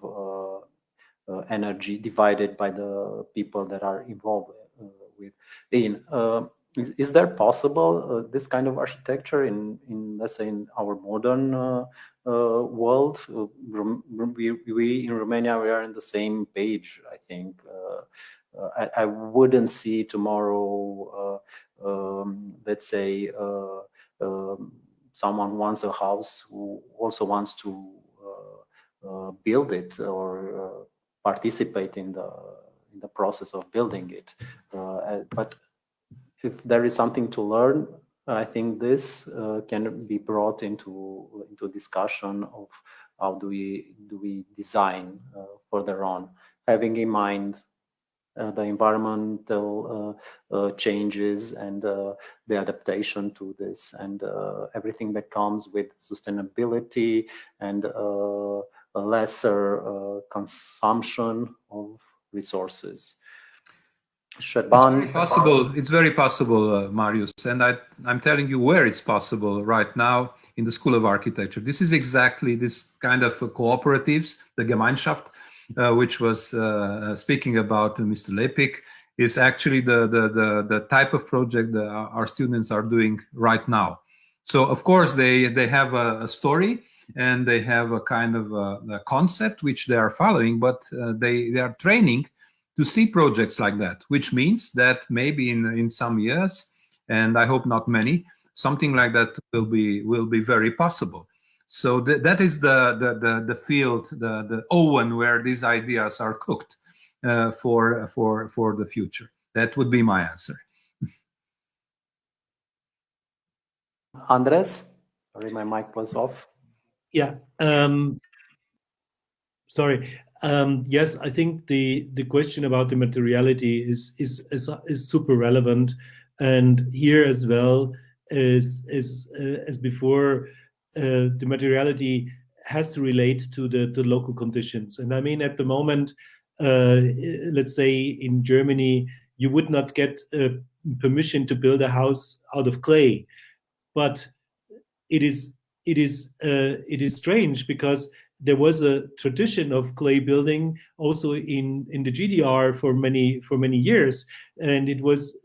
energy divided by the people that are involved with. Is there possible this kind of architecture in let's say in our modern world? We in Romania, we are in the same page, I think. I wouldn't see tomorrow, let's say, someone wants a house who also wants to build it or participate in the process of building it. But if there is something to learn, I think this can be brought into discussion of how do we design further on, having in mind the environmental changes and the adaptation to this, and everything that comes with sustainability and a lesser consumption of resources. Șerban. It's very possible, Marius, and I'm telling you where it's possible right now in the School of Architecture. This is exactly this kind of cooperatives, the Gemeinschaft, which was speaking about Mr. Lepik, is actually the type of project that our students are doing right now. So of course they have a story and they have a kind of a concept which they are following, but they are training to see projects like that, which means that maybe in some years, and I hope not many, something like that will be very possible. So that is the field, the oven where these ideas are cooked for the future. That would be my answer. Andres, sorry, my mic was off. Yeah. Sorry. Yes, I think the question about the materiality is super relevant, and here as well as before, the materiality has to relate to the local conditions. And I mean, at the moment, let's say in Germany, you would not get permission to build a house out of clay, but it is strange because there was a tradition of clay building also in the GDR for many years, and it was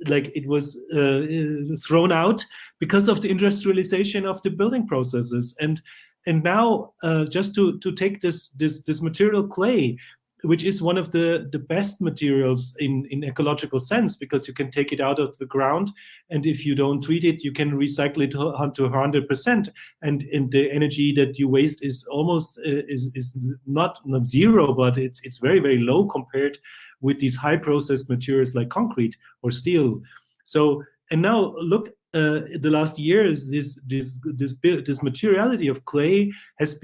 thrown out because of the industrialization of the building processes. And now just to take this material clay, which is one of the best materials in ecological sense, because you can take it out of the ground, and if you don't treat it, you can recycle it to 100%, and the energy that you waste is almost is not zero, but it's very, very low compared with these high processed materials like concrete or steel. So, and now look, the last years, this materiality of clay has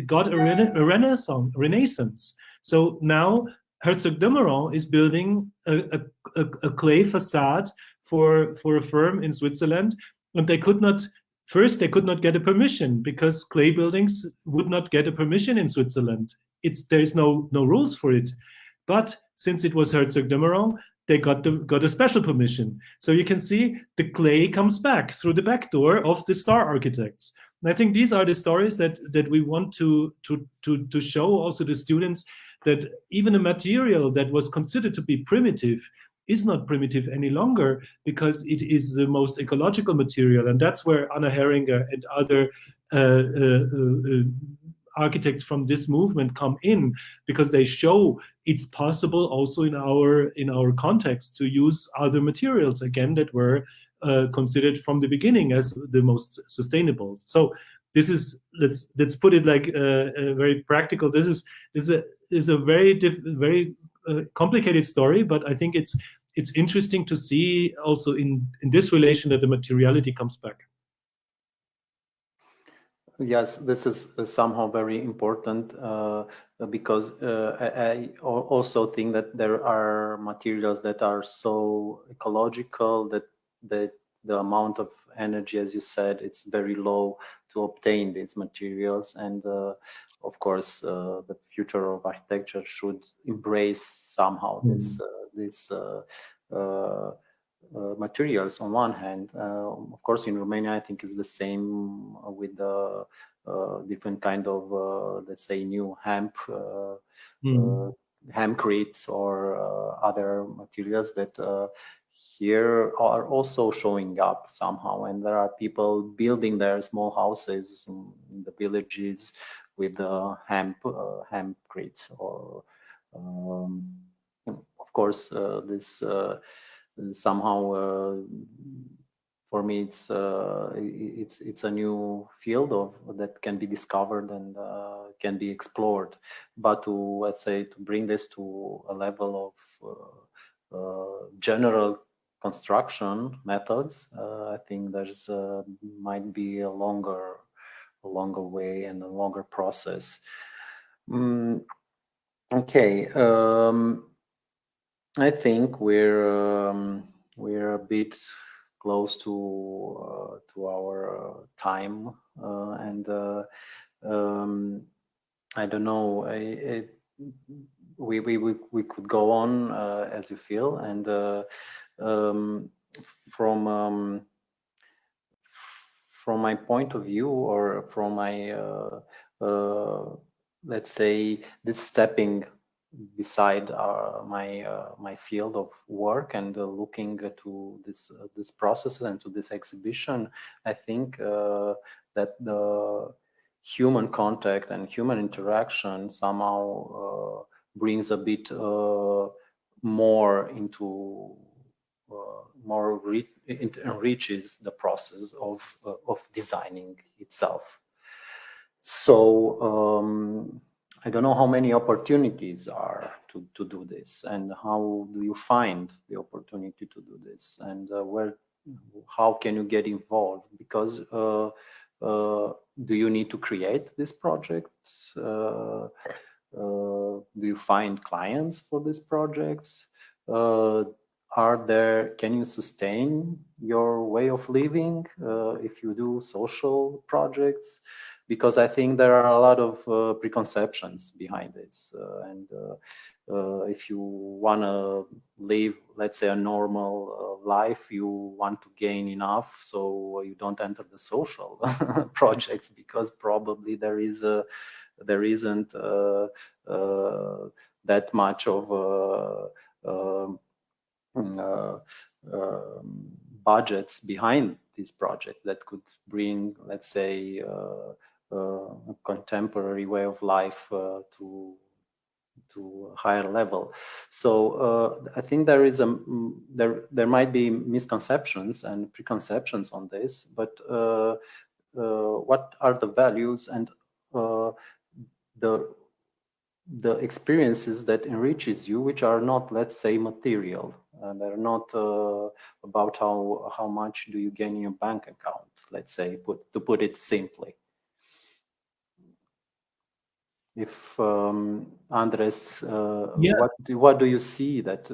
got a renaissance. So now 𝗔𝗶𝗶𝗀 is building a clay facade for a firm in Switzerland, and they could not get a permission because clay buildings would not get a permission in Switzerland. There is no rules for it. But since it was 𝗔𝗶𝗶𝗀, they got a special permission. So you can see the clay comes back through the back door of the star architects. And I think these are the stories that we want to show also the students, that even a material that was considered to be primitive is not primitive any longer, because it is the most ecological material. And that's where Anna Heringer and other architects from this movement come in, because they show it's possible also in our context to use other materials again that were considered from the beginning as the most sustainable. So this is, let's put it like very practical. This is a very complicated story, but I think it's interesting to see also in this relation that the materiality comes back. Yes, this is somehow very important because I also think that there are materials that are so ecological that the amount of energy, as you said, it's very low to obtain these materials. And of course, the future of architecture should embrace somehow these materials on one hand. Of course, in Romania, I think it's the same with the different kind of, let's say, new hempcrete or other materials that here are also showing up somehow. And there are people building their small houses in the villages with hempcrete. Or of course, this somehow for me it's a new field that can be discovered and can be explored. But to, let's say, to bring this to a level of general construction methods, I think there's might be a longer way and a longer process. Okay. I think we're a bit close to our time, and I don't know. We could go on as you feel, and from my point of view, or from my let's say, this stepping beside my field of work and looking to this process and to this exhibition, I think that the human contact and human interaction somehow brings a bit more into enriches the process of designing itself. So I don't know how many opportunities are to do this, and how do you find the opportunity to do this, and how can you get involved? Because do you need to create these projects? Do you find clients for these projects? Can you sustain your way of living if you do social projects? Because I think there are a lot of preconceptions behind this, and if you want to live, let's say, a normal life, you want to gain enough so you don't enter the social projects, because probably there isn't that much of budgets behind this project that could bring, let's say, a contemporary way of life to a higher level. So I think there might be misconceptions and preconceptions on this, but what are the values and the experiences that enriches you, which are not, let's say, material, and they're not about how much do you gain in your bank account, let's say, to put it simply. If Andres, what do you see that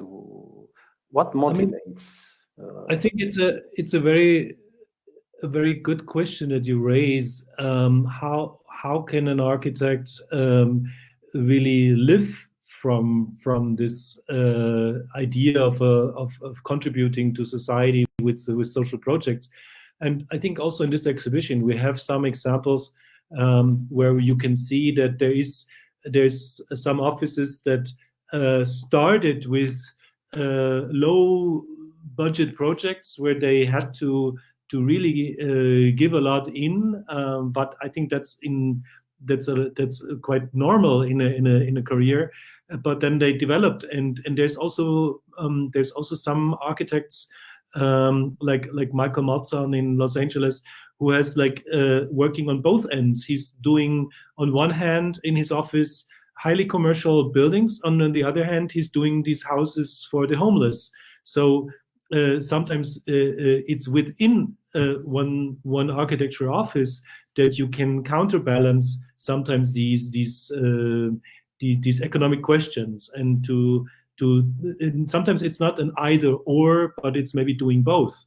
what motivates? I think it's a very good question that you raise. How can an architect really live from this idea of contributing to society with social projects? And I think also in this exhibition we have some examples where you can see that there's some offices that started with low budget projects where they had to really give a lot in, but I think that's quite normal in a career. But then they developed, and there's also some architects like Michael Maltzahn in Los Angeles, who has working on both ends. He's doing, on one hand in his office, highly commercial buildings, and on the other hand he's doing these houses for the homeless. So sometimes it's within one architecture office that you can counterbalance sometimes these economic questions, and and sometimes it's not an either or, but it's maybe doing both.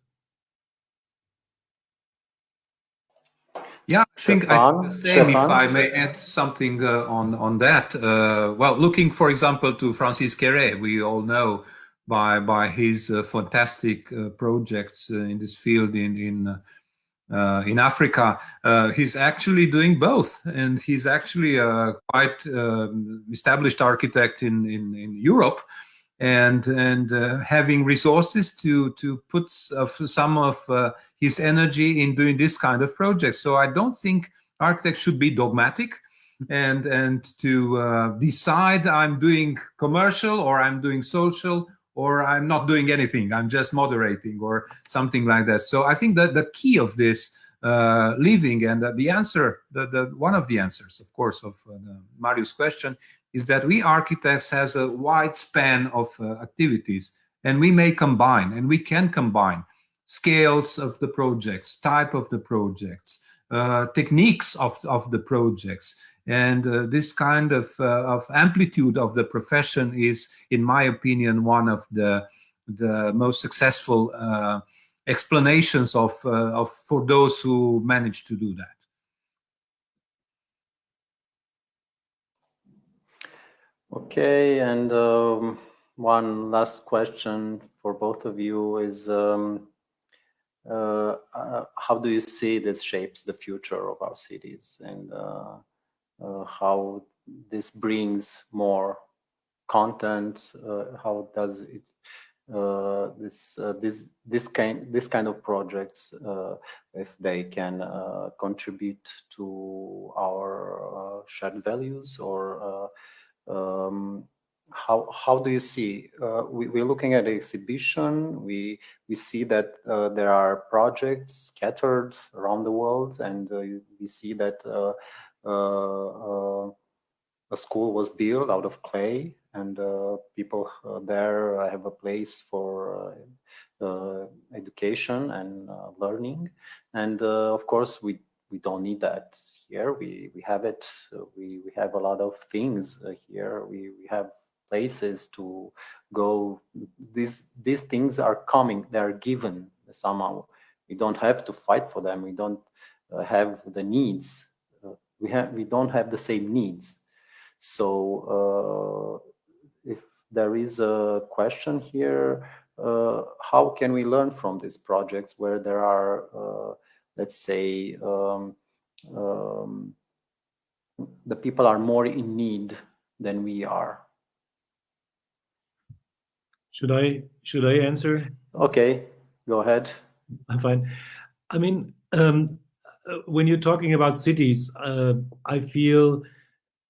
Yeah, I think the same. If I may add something on that. Well, looking, for example, to 𝗵𝗔 𝗍𝗂, we all know by his fantastic projects in this field in Africa. He's actually doing both, and he's actually a quite established architect in Europe, and having resources to put some of his energy in doing this kind of projects. So I don't think architects should be dogmatic and to decide I'm doing commercial or I'm doing social or I'm not doing anything, I'm just moderating or something like that. So I think that the key of this living, and the answer, one of the answers, of course, of Marius' question, is that we architects has a wide span of activities, and we may combine, and we can combine scales of the projects, type of the projects, techniques of the projects, and this kind of amplitude of the profession is, in my opinion, one of the most successful explanations for those who manage to do that. Okay, and one last question for both of you is, how do you see this shapes the future of our cities, and how this brings more content? How does it this kind of projects, if they can contribute to our shared values, or how do you see? We're looking at the exhibition. We see that there are projects scattered around the world, and we see that a school was built out of clay, and people there have a place for education and learning. And of course, we don't need that here. We have it. We have a lot of things here. We have places to go. These things are coming. They are given somehow. We don't have to fight for them. We don't have the needs. We don't have the same needs. So if there is a question here, how can we learn from these projects where there are, let's say, the people are more in need than we are? Should I answer? Okay, go ahead. I'm fine. I mean, when you're talking about cities, I feel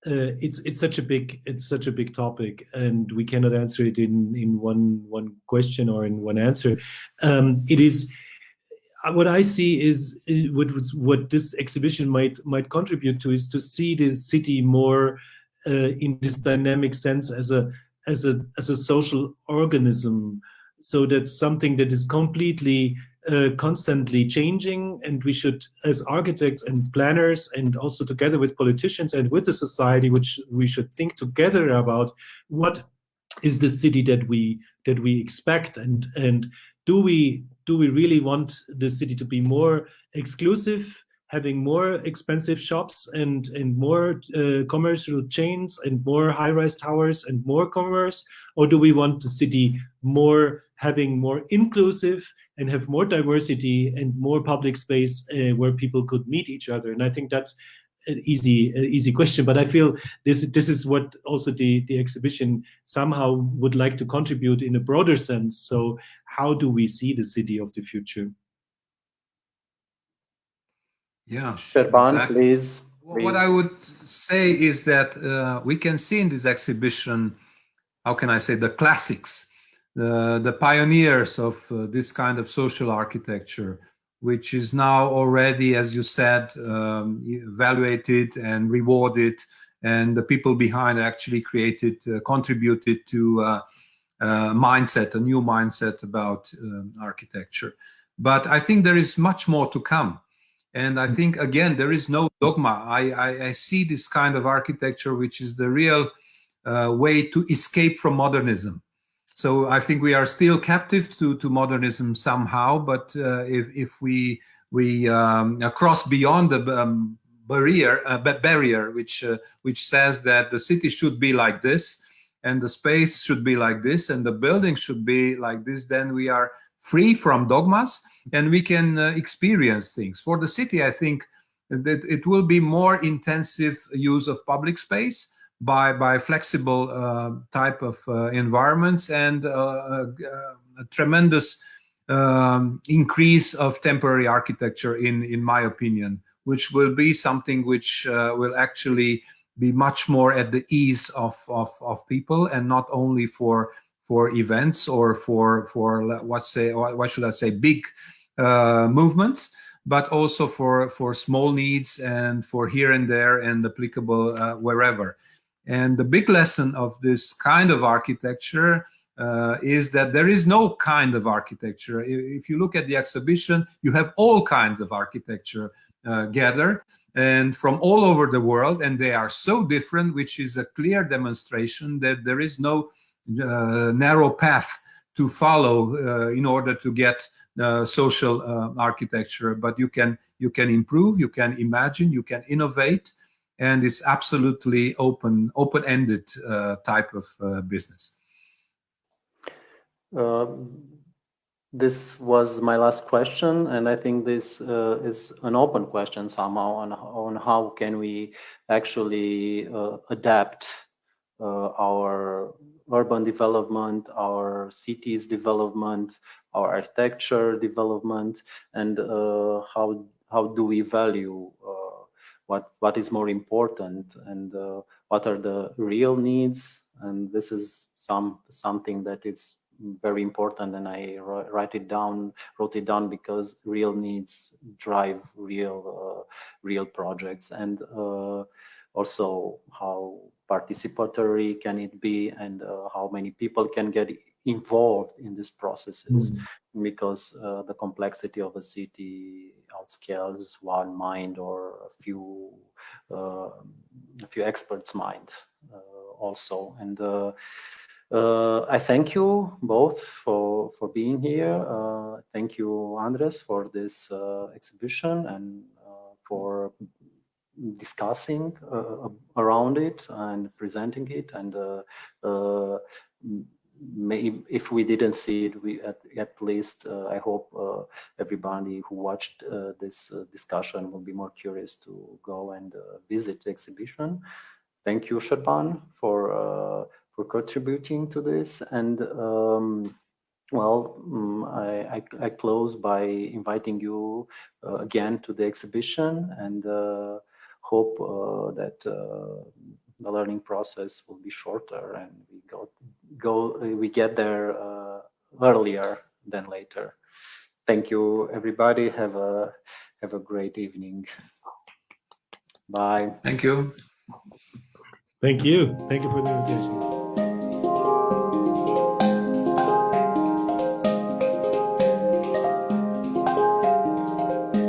it's such a big topic, and we cannot answer it in one question or in one answer. It is what I see is what this exhibition might contribute to, is to see the city more in this dynamic sense as a social organism. So that's something that is completely constantly changing, and we should, as architects and planners, and also together with politicians and with the society, which we should think together about what is the city that we expect, and do we really want the city to be more exclusive, having more expensive shops and more commercial chains and more high-rise towers and more commerce, or do we want the city having more inclusive and have more diversity and more public space where people could meet each other? And I think that's an easy question, but I feel this is what also the exhibition somehow would like to contribute in a broader sense. So how do we see the city of the future? Yeah, Șerban, exactly. please. What I would say is that we can see in this exhibition, how can I say, the classics, the pioneers of this kind of social architecture, which is now already, as you said, evaluated and rewarded, and the people behind actually created, contributed to a new mindset about architecture. But I think there is much more to come. And I think, again, there is no dogma. I see this kind of architecture, which is the real way to escape from modernism. So I think we are still captive to modernism somehow, but if we cross beyond the barrier, which says that the city should be like this, and the space should be like this, and the building should be like this, then we are free from dogmas, and we can experience things. For the city, I think that it will be more intensive use of public space by flexible type of environments, and a tremendous increase of temporary architecture, in my opinion, which will be something which will actually be much more at the ease of people, and not only for events or for what should I say, big movements, but also for small needs and for here and there and applicable wherever. And the big lesson of this kind of architecture is that there is no kind of architecture. If you look at the exhibition, you have all kinds of architecture gathered, and from all over the world, and they are so different, which is a clear demonstration that there is no narrow path to follow in order to get social architecture. But you can improve, you can imagine, you can innovate, and it's absolutely open-ended type of business. This was my last question, and I think this is an open question somehow on how can we actually adapt our urban development, our cities development, our architecture development, and how do we value what is more important, and what are the real needs. And this is something that is very important, and I wrote it down because real needs drive real projects, and also how participatory can it be, and how many people can get involved in these processes, because the complexity of a city outscales one mind or a few experts' mind also. And I thank you both for being here. Thank you, Andres, for this exhibition, and for discussing around it and presenting it. And if we didn't see it, we at least I hope everybody who watched this discussion will be more curious to go and visit the exhibition. Thank you, Șerban, for contributing to this. And I close by inviting you again to the exhibition, and hope that the learning process will be shorter, and we get there earlier than later. Thank you, everybody. Have a great evening. Bye. Thank you. Thank you. Thank you for the invitation.